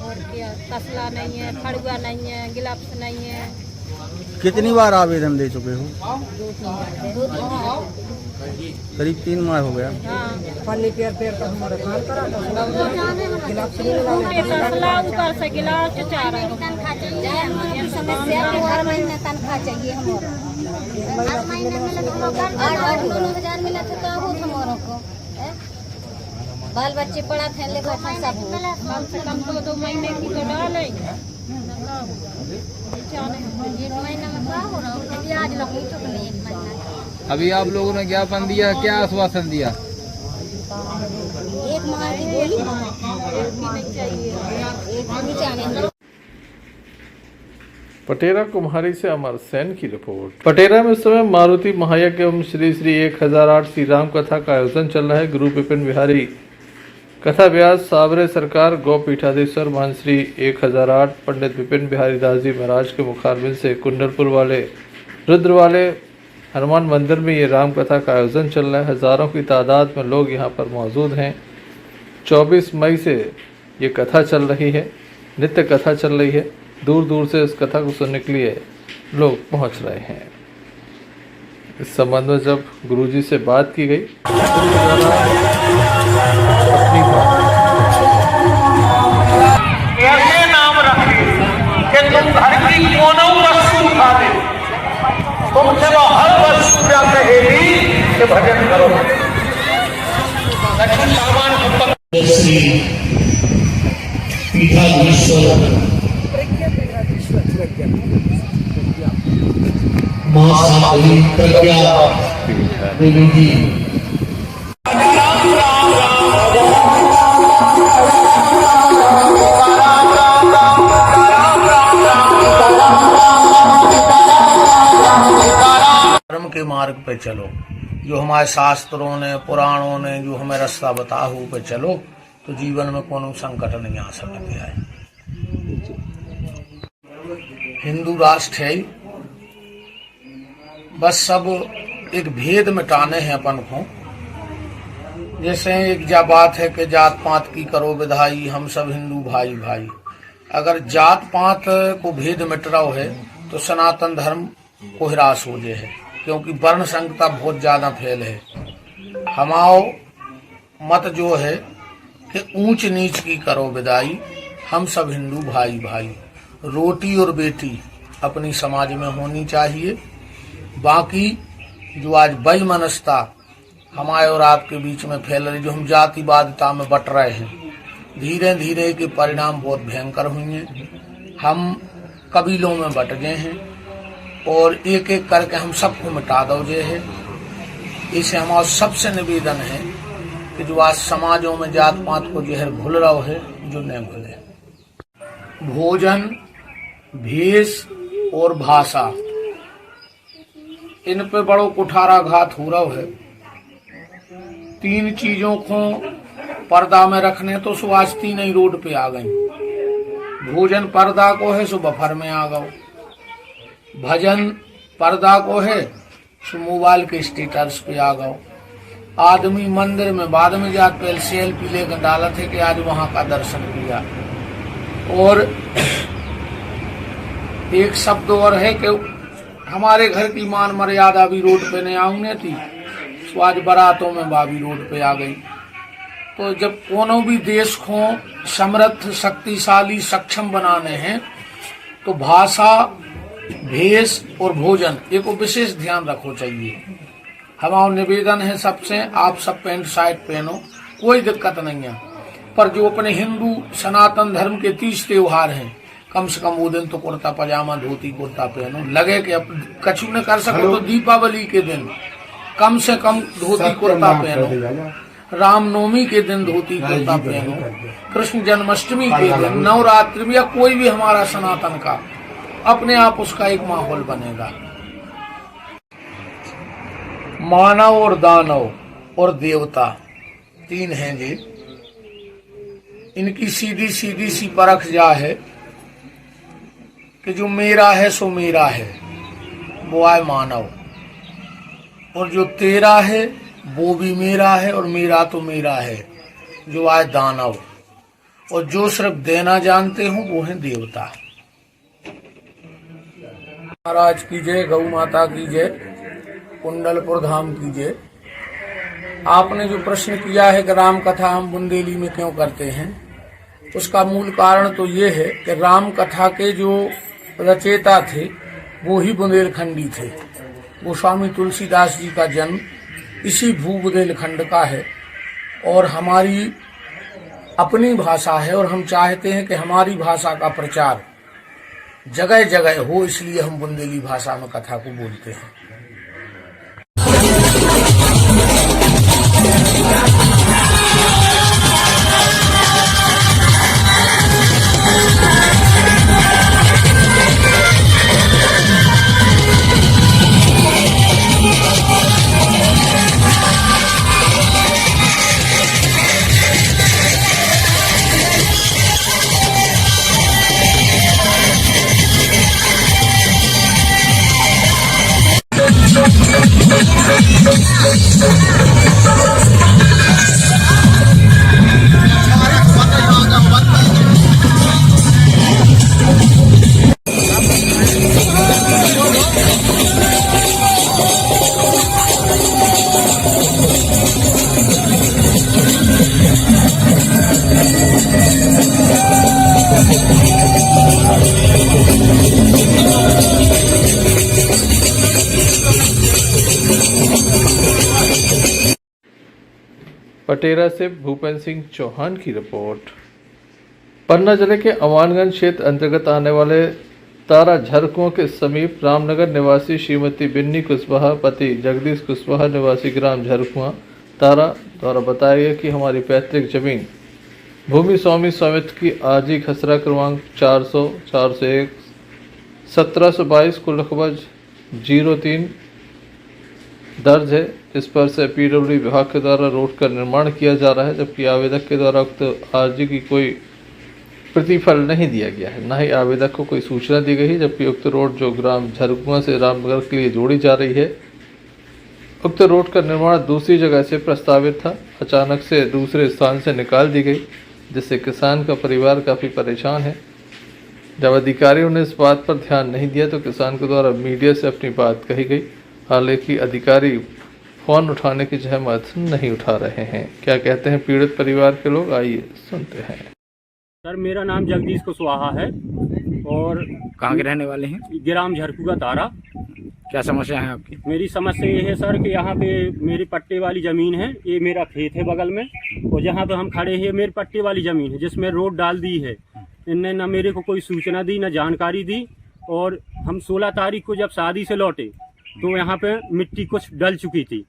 और क्या, तसला नहीं है, खड़ुआ नहीं है, गिलाप्स नहीं है। कितनी बार आवेदन दे चुके हो? 2-3 बार। करीब 3 माह हो गया। तसला ऊपर से गिलास चार समस्या हर महीने तनख्वाह चाहिए हमारा। हर महीने मिले तो 8-9 मिला तो हमारों को बाल बच्चे पढ़ा थे, लेकर सब कम से कम 2 महीने की तो डालेंगे। 1 महीना में क्या हो रहा है? ब्याज लोग नहीं चुकने 1 महीना। अभी आप लोगों ने ज्ञापन दिया, क्या आश्वासन दिया? 1 माह की बोली नहीं चाहिए, 1 नहीं चाहिए। पटेरा कुम्हारी से अमर सेन की रिपोर्ट। पटेरा में इस समय मारुति महायज्ञ एवं श्री श्री 1008 श्री राम कथा का आयोजन चल रहा है। गुरु विपिन बिहारी कथा व्यास सावरे सरकार गौ पीठाधीश्वर महान श्री 1008 पंडित विपिन बिहारी दास जी महाराज के मुखारबिंद से कुंडलपुर वाले रुद्र वाले हनुमान मंदिर में ये राम कथा का आयोजन चल रहा है। हजारों की तादाद में लोग यहाँ पर मौजूद हैं। 24 मई से ये कथा चल रही है, नित्य कथा चल रही है। दूर दूर से इस कथा को सुनने के लिए लोग पहुँच रहे हैं। इस संबंध में जब गुरुजी से बात की गई, ऐसे नाम रखे कि तुम घर की कोनो वस्तु उठा दे, तुमसे वो हर वस्तु क्या कहेगी कि भजन करो। श्री पीठाधीश्वर मां साध्वी प्रज्ञा देवी जी धर्म के मार्ग पे चलो, जो हमारे शास्त्रों ने पुराणों ने जो हमें रास्ता बता हो पे चलो तो जीवन में कोनो संकट नहीं आ सकता है। हिंदू राष्ट्र है, बस सब एक भेद मिटाने हैं अपन को। जैसे एक बात है कि जात पात की करो विधाई, हम सब हिंदू भाई भाई। अगर जात पात को भेद मिट रहा है तो सनातन धर्म को हिरास हो जाए है, क्योंकि वर्ण संकता बहुत ज्यादा फैल है। हमाओ मत जो है कि ऊंच नीच की करो विदाई, हम सब हिंदू भाई भाई। रोटी और बेटी अपनी समाज में होनी चाहिए। बाकी जो आज बेईमानस्ता हमारे और आपके बीच में फैल रही, जो हम जातिवादिता में बट रहे हैं, धीरे धीरे के परिणाम बहुत भयंकर हुए। हम कबीलों में बट गए हैं और एक एक करके हम सबको मिटा दोगे है। इसे हमारा सबसे निवेदन है कि जो आज समाजों में जात पात को जहर घुल रहा है, जो न घुले। भोजन, भेष और भाषा, इन पे बड़ो कुठाराघात हो रहा है। तीन चीजों को पर्दा में रखने तो सो आज तीन ही रोड पे आ गई। भोजन पर्दा को है सो बफर में आ गओ, भजन पर्दा को है सो मोबाइल के स्टेटस पे आ गओ। आदमी मंदिर में बाद में जात पहले सेल्फी लेकर डाला थे कि आज वहां का दर्शन किया। और एक शब्द और है कि हमारे घर की मान मर्यादा भी रोड पे नहीं आऊंगी थी, तो आज बारातों में भाभी रोड पे आ गई। तो जब कोनो भी देश को समृद्ध, शक्तिशाली, सक्षम बनाने हैं तो भाषा, भेष और भोजन एक विशेष ध्यान रखो चाहिए। हमारा निवेदन है सबसे, आप सब पैंट शर्ट पहनो, कोई दिक्कत नहीं है। पर जो अपने हिंदू सनातन धर्म के 30 त्योहार हैं, कम से कम वो दिन तो कुर्ता पजामा धोती कुर्ता पहनो। लगे कि अब कछु न कर सको तो दीपावली के दिन कम से कम धोती कुर्ता पहनो, रामनवमी के दिन धोती कुर्ता पहनो, कृष्ण जन्माष्टमी के दिन, नवरात्रि या कोई भी हमारा सनातन का, अपने आप उसका एक माहौल बनेगा। मानव और दानव और देवता तीन हैं जी, इनकी सीधी सीधी सी परख जा है कि जो मेरा है सो मेरा है, वो आए मानव, और जो तेरा है वो भी मेरा है और मेरा तो मेरा है, जो आए दानव, और जो सिर्फ देना जानते हो वो है देवता। महाराज की जय, गौ माता की जय, कुंडलपुर धाम की जय। आपने जो प्रश्न किया है कि राम कथा हम बुंदेली में क्यों करते हैं, उसका मूल कारण तो ये है कि राम कथा के जो रचयिता थे वो ही बुंदेलखंडी थे। गोस्वामी तुलसीदास जी का जन्म इसी भू बुंदेलखंड का है और हमारी अपनी भाषा है, और हम चाहते हैं कि हमारी भाषा का प्रचार जगह जगह हो, इसलिए हम बुंदेली भाषा में कथा को बोलते हैं। पटेरा से भूपेंद्र सिंह चौहान की रिपोर्ट। पन्ना जिले के अमानगंज क्षेत्र अंतर्गत आने वाले तारा झरकुओं के समीप रामनगर निवासी श्रीमती बिन्नी कुशवाहा पति जगदीश कुशवाहा निवासी ग्राम झरकुआ तारा द्वारा बताया गया कि हमारी पैतृक जमीन भूमि स्वामी स्वामित्व की आजी खसरा क्रमांक 400, 401, 1722 को लखबज 03 दर्ज है। इस पर से पीडब्ल्यूडी विभाग के द्वारा रोड का निर्माण किया जा रहा है, जबकि आवेदक के द्वारा उक्त आरजी की कोई प्रतिफल नहीं दिया गया है, न ही आवेदक को कोई सूचना दी गई है। जबकि उक्त रोड जो ग्राम झरकुआ से रामनगर के लिए जोड़ी जा रही है, उक्त रोड का निर्माण दूसरी जगह से प्रस्तावित था, अचानक से दूसरे स्थान से निकाल दी गई, जिससे किसान का परिवार काफ़ी परेशान है। जब अधिकारियों ने इस बात पर ध्यान नहीं दिया तो किसान के द्वारा मीडिया से अपनी बात कही गई। हालांकि अधिकारी फोन उठाने की जहमत नहीं उठा रहे हैं। क्या कहते हैं पीड़ित परिवार के लोग, आइए सुनते हैं। सर, मेरा नाम जगदीश कुशवाहा है और कहाँ के रहने वाले हैं? ग्राम झरकुआ तारा। क्या समस्या है आपकी? मेरी समस्या ये है सर कि यहाँ पे मेरी पट्टे वाली ज़मीन है, ये मेरा खेत है बगल में, और जहाँ पे हम खड़े हैं मेरी पट्टे वाली ज़मीन है जिसमें रोड डाल दी है। इनने न मेरे को कोई सूचना दी, न जानकारी दी। और हम 16 तारीख को जब शादी से लौटे तो यहाँ पे मिट्टी कुछ डल चुकी थी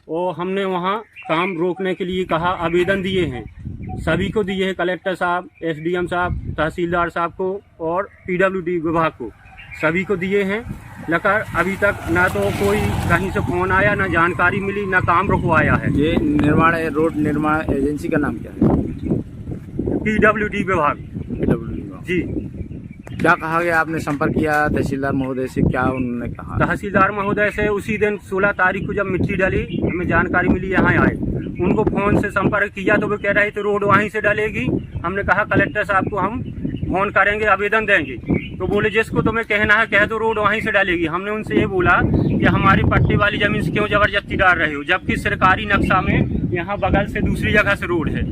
और हमने वहाँ काम रोकने के लिए कहा, आवेदन दिए हैं, सभी को दिए हैं, कलेक्टर साहब, एसडीएम साहब, तहसीलदार साहब को और पीडब्ल्यूडी विभाग को, सभी को दिए हैं। लेकिन अभी तक ना तो कोई कहीं से फोन आया, ना जानकारी मिली, ना काम रुकवाया है। ये निर्माण रोड निर्माण एजेंसी का नाम क्या है? पीडब्ल्यूडी विभाग। पीडब्ल्यूडी विभाग जी। क्या कहा गया? आपने संपर्क किया तहसीलदार महोदय से, क्या उन्होंने कहा? तहसीलदार महोदय से उसी दिन 16 तारीख को जब मिट्टी डली, हमें जानकारी मिली, यहाँ आए, उनको फोन से संपर्क किया तो वो कह रहे थे रोड वहीं से डलेगी। हमने कहा कलेक्टर साहब को हम फोन करेंगे, आवेदन देंगे, तो बोले जिसको तुम्हें कहना है कह दो, रोड वहीं से डालेगी। हमने उनसे ये बोला कि हमारी पट्टी वाली जमीन से क्यों जबरदस्ती डाल रहे हो, जबकि सरकारी नक्शा में यहाँ बगल से दूसरी जगह से रोड है।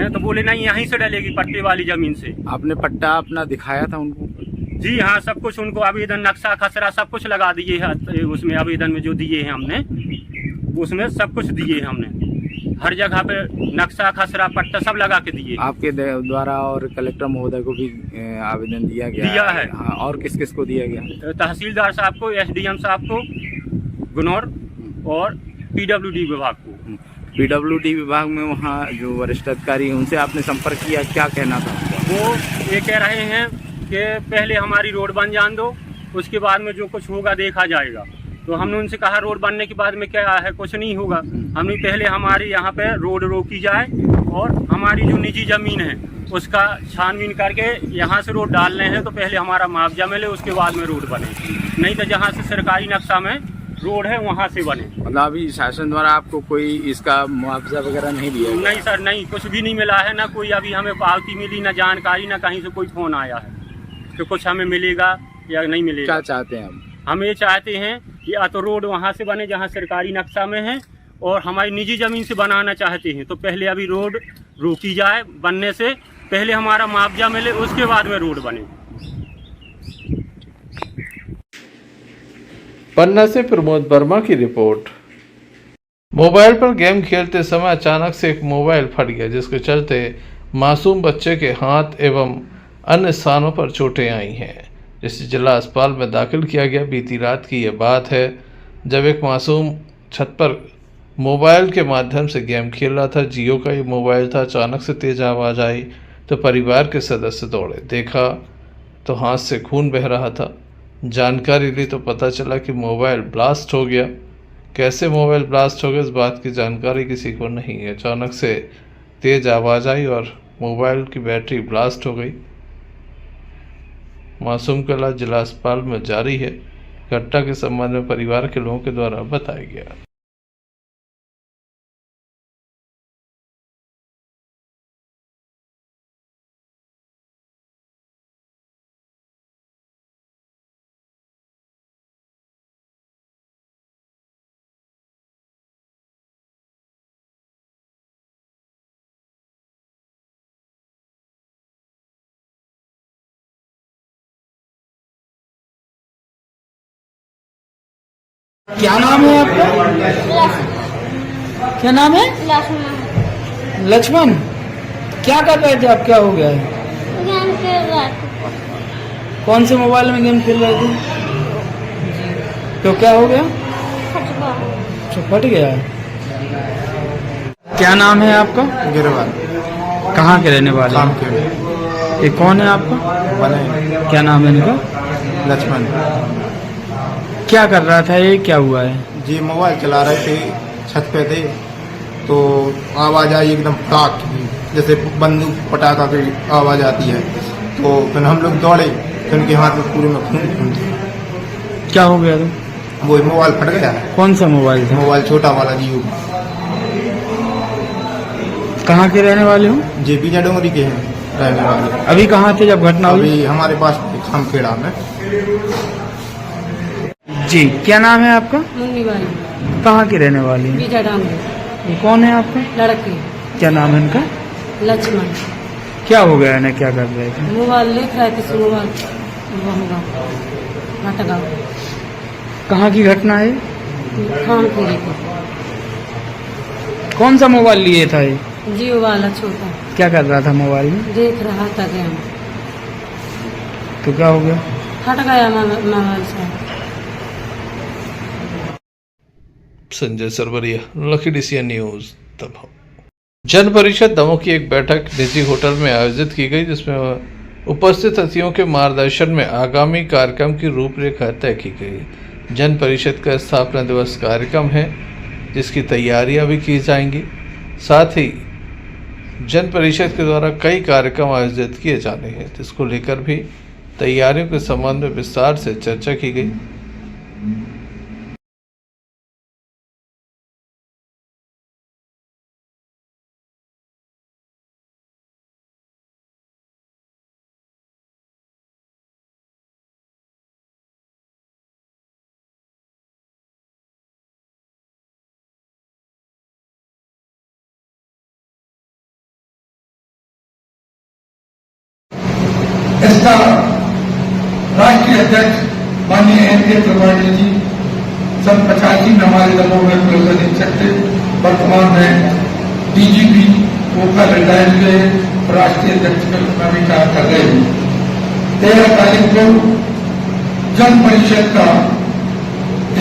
तो बोले नहीं, यहीं से डलेगी पट्टी वाली जमीन से। आपने पट्टा अपना दिखाया था उनको? जी हाँ, सब कुछ उनको आवेदन, नक्शा, खसरा सब कुछ लगा दिए है उसमें, आवेदन में जो दिए हैं हमने, उसमें सब कुछ दिए हैं हमने, हर जगह पे नक्शा, खसरा, पट्टा सब लगा के दिए। आपके द्वारा और कलेक्टर महोदय को भी आवेदन दिया गया है? हाँ, और किस किस को दिया गया? तहसीलदार साहब को, एसडीएम साहब को, गुनौर, और पीडब्ल्यूडी विभाग को। पीडब्ल्यूडी विभाग में वहाँ जो वरिष्ठ अधिकारी हैं उनसे आपने संपर्क किया, क्या कहना था? वो ये कह रहे हैं कि पहले हमारी रोड बन जान दो, उसके बाद में जो कुछ होगा देखा जाएगा। तो हमने उनसे कहा रोड बनने के बाद में क्या है, कुछ नहीं होगा, हमने पहले हमारी यहाँ पे रोड रोकी जाए और हमारी जो निजी ज़मीन है उसका छानबीन करके यहाँ से रोड डालने हैं, तो पहले हमारा मुआवजा मिले, उसके बाद में रोड बने, नहीं तो जहाँ से सरकारी नक्शा में रोड है वहाँ से बने। मतलब अभी शासन द्वारा आपको कोई इसका मुआवजा वगैरह नहीं दिया? नहीं सर, नहीं, कुछ भी नहीं मिला है, ना कोई अभी हमें पावती मिली, ना जानकारी, ना कहीं से कोई फोन आया है कि कुछ हमें मिलेगा या नहीं मिलेगा। क्या चाहते हैं हम? हम ये चाहते हैं कि या तो रोड वहाँ से बने जहाँ सरकारी नक्शा में है, और हमारी निजी ज़मीन से बनाना चाहते हैं तो पहले अभी रोड रोकी जाए, बनने से पहले हमारा मुआवजा मिले, उसके बाद में रोड बने। पन्ना से प्रमोद वर्मा की रिपोर्ट। मोबाइल पर गेम खेलते समय अचानक से एक मोबाइल फट गया, जिसके चलते मासूम बच्चे के हाथ एवं अन्य स्थानों पर चोटें आई हैं, जिसे जिला अस्पताल में दाखिल किया गया। बीती रात की यह बात है जब एक मासूम छत पर मोबाइल के माध्यम से गेम खेल रहा था। जियो का ये मोबाइल था। अचानक से तेज आवाज़ आई तो परिवार के सदस्य दौड़े, देखा तो हाथ से खून बह रहा था। जानकारी ली तो पता चला कि मोबाइल ब्लास्ट हो गया। कैसे मोबाइल ब्लास्ट हो गया इस बात की जानकारी किसी को नहीं है। अचानक से तेज आवाज़ आई और मोबाइल की बैटरी ब्लास्ट हो गई। मासूम का इलाज जिला अस्पताल में जारी है। घटना के संबंध में परिवार के लोगों के द्वारा बताया गया। क्या नाम है आपका? क्या नाम है? लक्ष्मण क्या कर रहे थे आप, क्या हो गया है? गेम खेल रहा था। कौन से मोबाइल में गेम खेल रहे थे? तो क्या हो गया? फट गया। क्या नाम है आपका? गिरवाल। कहाँ के रहने वाले? ये कौन है आपका? क्या नाम है इनका? लक्ष्मण। क्या कर रहा था ये, क्या हुआ है? जी मोबाइल चला रहे थे, छत पे थे तो आवाज़ आई एकदम फटाक की, जैसे बंदूक पटाखा की आवाज़ आती है। तो फिर हम लोग दौड़े, फिर उनके हाथ में पूरे में खून था। क्या हो गया? वो मोबाइल फट गया। कौन सा मोबाइल था? मोबाइल छोटा वाला जियो। कहाँ के रहने वाले हो? जेपी डोंगरी के हैं रहने वाले। अभी कहाँ थे जब घटना हुई? अभी हमारे पास खामखेड़ा में। जी क्या नाम है आपका? मुन्नी वाली। कहाँ के रहने वाले हैं? बीजा डांगे। ये कौन है आपका? लड़के। क्या नाम है इनका? लक्ष्मण। क्या हो गया इन्हें, क्या कर रहे थे? मोबाइल लिख रहे थे, मोबाइल घटगांव। कहाँ की घटना है? खान खेड़े को। कौन सा मोबाइल लिए था ये? जियो वाला छोटा। क्या कर रहा था मोबाइल में? देख रहा था गेम। तो क्या हो गया? फट गया मोबाइल से। Sanjay Sarwaria, Lucky DCN news Damoh. जन परिषद दमोह की एक बैठक निजी होटल में आयोजित की गई, जिसमें उपस्थित अतिथियों के मार्गदर्शन में आगामी कार्यक्रम की रूपरेखा तय की गई। जन परिषद का स्थापना दिवस कार्यक्रम है, जिसकी तैयारियां भी की जाएंगी। साथ ही जन परिषद के द्वारा कई कार्यक्रम आयोजित किए जाने हैं, जिसको लेकर भी तैयारियों के संबंध में विस्तार से चर्चा की गई। इसका राष्ट्रीय अध्यक्ष माननीय NK त्रिपाठी जी सन 85 में हमारे दमोह में पुलिस अधीक्षक थे। वर्तमान में DGP वोकल रिटायर हुए, राष्ट्रीय अध्यक्ष के रूप में भी कार्य कर रहे हैं। 13 तारीख को जन परिषद का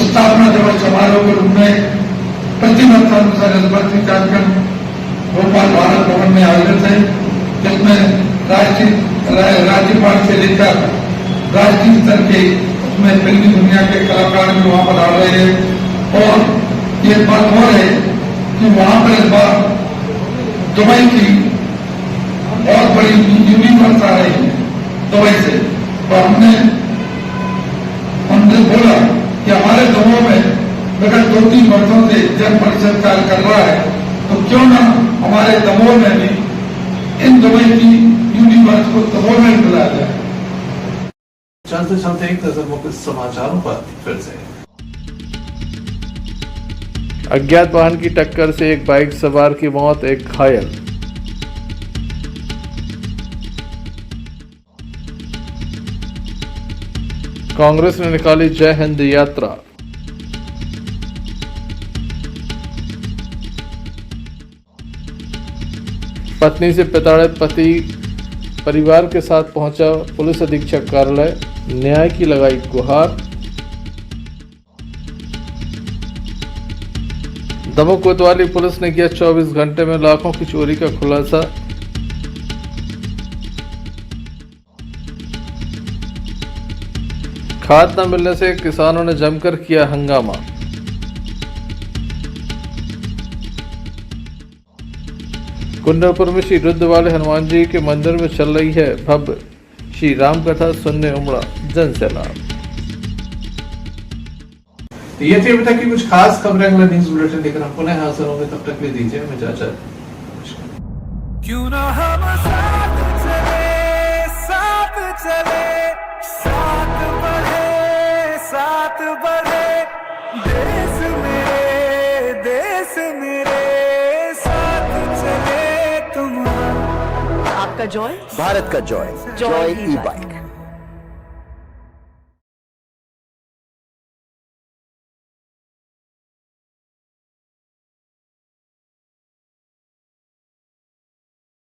स्थापना दिवस समारोह के रूप में प्रतिबद्धता अनुसार कार्यक्रम भोपाल भारत भवन में आयोजित है, जिसमें राज्यपाल से लेकर राष्ट्रीय स्तर के उसमें फिल्मी दुनिया के कलाकार भी वहां पर आ रहे हैं। और ये बात हो है कि वहां पर इस बार दुबई की बहुत बड़ी यूनिवर्स आ रही है दुबई से। और हमने बोला कि हमारे दमोह में अगर 2-3 वर्षों से जन परिषद कार्य कर रहा है, तो क्यों ना हमारे दमोह में भी इन दुबई की यूनिवर्स को दमोह में बुलाया जाए। चलते चलते एक नजर मुख्य समाचारों पर फिर से। अज्ञात वाहन की टक्कर से एक बाइक सवार की मौत, एक घायल। कांग्रेस ने निकाली जय हिंद यात्रा। पत्नी से प्रताड़ित पति परिवार के साथ पहुंचा पुलिस अधीक्षक कार्यालय, न्याय की लगाई गुहार। दमोह कोतवाली पुलिस ने किया 24 घंटे में लाखों की चोरी का खुलासा। खाद न मिलने से किसानों ने जमकर किया हंगामा। कुंडलपुर में श्री रुद्र वाले हनुमान जी के मंदिर में चल रही है भव्य श्री राम कथा, सुनने उमड़ा जन सैलाब। ये थी अभी तक की कुछ खास खबरें। अगला न्यूज बुलेटिन लेकर हम पुनः हाजिर होंगे, तब तक ले दीजिए हमें इजाजत। क्यों ना हम साथ चले, साथ चले, साथ बढ़े, साथ बढ़े, देश मेरे साथ चले तुम। आपका जॉय, भारत का जॉय, जॉय ई बाइक।